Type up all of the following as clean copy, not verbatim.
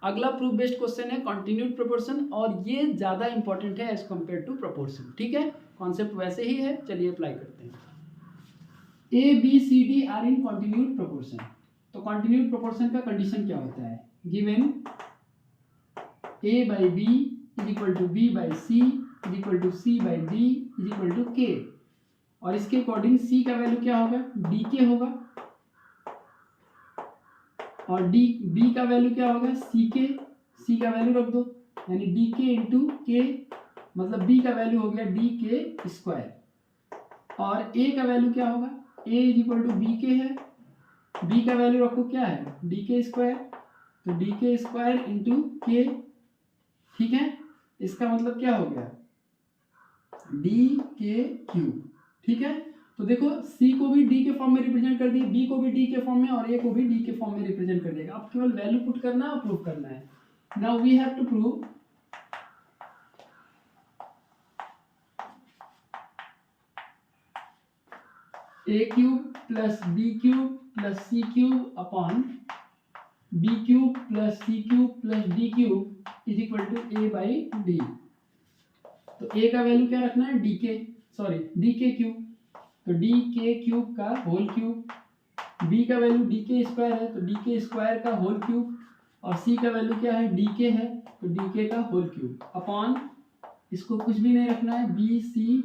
अगला proof based question है continued proportion, और ये ज़्यादा इंपॉर्टेंट है एज कम्पेयर टू प्रोपोर्शन। ठीक है, कॉन्सेप्ट वैसे ही है, चलिए अप्लाई करते हैं। A B C D are in continued proportion. तो कंटिन्यूड प्रोपोर्शन का कंडीशन क्या होता है? Given A by B is equal to B by C is equal to C by D is equal to K, और इसके according सी का value क्या होगा? डी के होगा, और डी बी का वैल्यू क्या होगा? सी के। सी का वैल्यू रख दो, यानी डी के इंटू के, मतलब बी का वैल्यू हो गया डी के स्क्वायर, और ए का वैल्यू क्या होगा? ए इज इक्वल टू बी के है, बी का वैल्यू रखो क्या है? डी के स्क्वायर, तो डी के स्क्वायर इंटू के। ठीक है, इसका मतलब क्या हो गया? डी के क्यूब। ठीक है, तो देखो C को भी D के फॉर्म में रिप्रेजेंट कर दिया, B को भी D के फॉर्म में, और A को भी D के फॉर्म में रिप्रेजेंट कर देगा। अब केवल वैल्यू पुट करना है और प्रूव करना है। Now we have to prove A cube plus B cube plus C cube upon B cube plus C cube plus D cube is equal to A by D। तो A का value क्या रखना है? D के cube, तो D के cube का whole cube, B का वैल्यू डी के स्क्वायर है तो डी के स्क्वायर का होल क्यूब, और सी का वैल्यू क्या है? डी के है तो डी के का होल क्यूब अपॉन, इसको कुछ भी नहीं रखना है, बी सी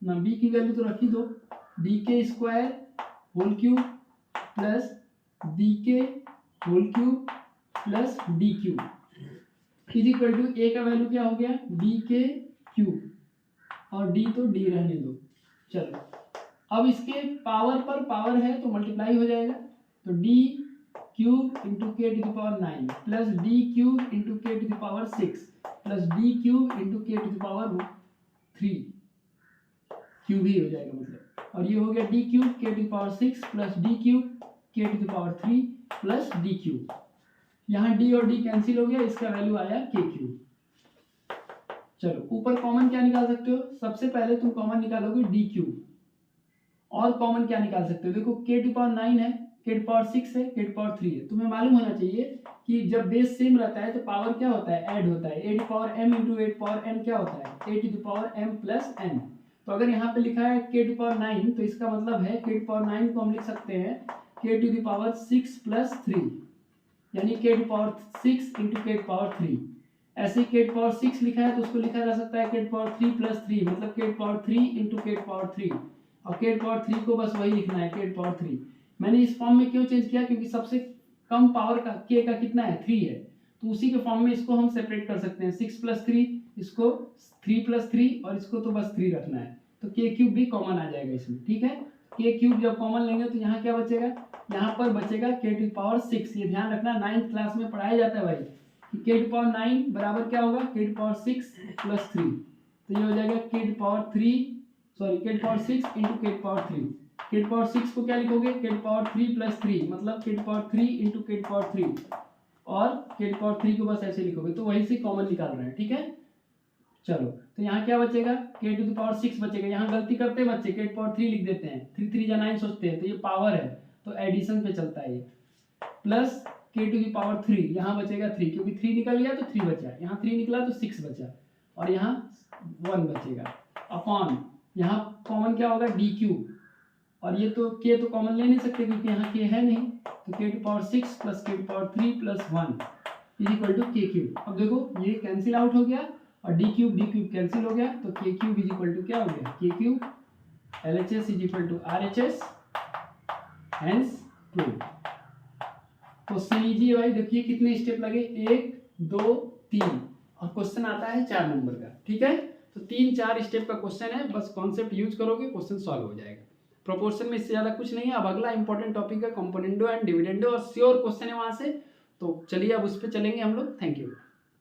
ना, बी की वैल्यू तो रख ही दो, D K square whole cube plus D K whole cube plus D cube is equal to A का वैल्यू क्या हो गया? डी के क्यूब, और डी तो डी रहने दो। चलो, अब इसके पावर पर पावर है तो मल्टीप्लाई हो जाएगा, तो D cube into K to the power 9 plus D cube into K to the power 6 plus D cube into K to the power 3 cube ही हो जाएगा मतलब, और ये हो गया D cube K to the power 6 plus D cube K to the power 3 plus D cube. यहाँ D और डी कैंसिल हो गया, इसका वैल्यू आया के क्यूब। चलो, ऊपर कॉमन क्या निकाल सकते हो? सबसे पहले तुम कॉमन निकालोगे डी क्यूब, और कॉमन क्या निकाल सकते हो? देखो के टू पावर 9 है, के टू पावर 6 है, के टू पावर 3 है। तुम्हें मालूम होना चाहिए कि जब बेस सेम रहता है तो पावर क्या होता है? ऐड होता है। A to power M into A to power N क्या होता है? A to the power M plus N. तो अगर यहाँ पे लिखा है के टू पावर 9 तो इसका मतलब है के टू पावर 9 को हम लिख सकते हैं के टू द पावर 6 प्लस 3, यानी के to power 6 into K to power 3। ऐसे के टू पावर 6 लिखा है तो उसको लिखा जा सकता है के टू पावर 3 प्लस 3, मतलब के to power 3 into K to power 3, और के टू पावर 3 को बस वही लिखना है के टू पावर 3। मैंने इस फॉर्म में क्यों चेंज किया? क्योंकि सबसे कम पावर का के का कितना है? 3 है, तो उसी के फॉर्म में इसको हम सेपरेट कर सकते हैं। 6 प्लस 3, इसको 3 प्लस 3, और इसको तो बस 3 रखना है, तो के क्यूब भी कॉमन आ जाएगा इसमें। ठीक है, के क्यूब जब कॉमन लेंगे तो यहाँ क्या बचेगा? यहाँ पर बचेगा के टू पावर 6। ये ध्यान रखना, 9th क्लास में पढ़ाया जाता है भाई, के टू पावर 9 बराबर क्या होगा? के टू पावर 6 प्लस 3, तो ये हो जाएगा के to power 6 into K to power 3। के टू पावर 6 को क्या लिखोगे? के टू पावर 3 प्लस 3, मतलब के to power 3 into K to power 3, और के टू पावर 3 को बस ऐसे लिखोगे, तो वही से कॉमन निकाल रहे हैं। ठीक है, चलो, तो यहाँ क्या बचेगा? के टू द पावर 6 बचेगा। यहाँ गलती करते हैं बच्चे, के टू पावर 3 लिख देते हैं, 3 3 जा 9 सोचते हैं, तो ये पावर है तो एडिशन पे चलता है ये, plus K to the power 3, यहाँ बचेगा 3, क्योंकि 3 निकल गया तो 3 बचा, यहाँ 3 निकला तो 6 बचा, और यहाँ 1 बचेगा, अपॉन यहाँ कॉमन क्या होगा? डी क्यूब, और ये तो के तो कॉमन ले नहीं सकते क्योंकि यहाँ के है नहीं, तो K to power 6 plus K to power 3 plus 1 is equal to K cube. अब देखो ये कैंसिल आउट हो गया, और डी क्यूब कैंसिल हो गया, तो के क्यूब इज इक्वल टू क्या हो गया? K cube. LHS is equal to RHS, hence prove. Question easy है भाई, देखिए कितने स्टेप लगे, 1 2 3, और क्वेश्चन आता है 4 नंबर का। ठीक है, तो 3-4 स्टेप का क्वेश्चन है, बस कॉन्सेप्ट यूज करोगे क्वेश्चन सॉल्व हो जाएगा। प्रोपोर्शन में इससे ज़्यादा कुछ नहीं है। अब अगला इंपॉर्टेंट टॉपिक है कंपोनेंडो एंड डिविडेंडो, और श्योर क्वेश्चन है वहाँ से, तो चलिए अब उस पर चलेंगे हम लोग। Thank you.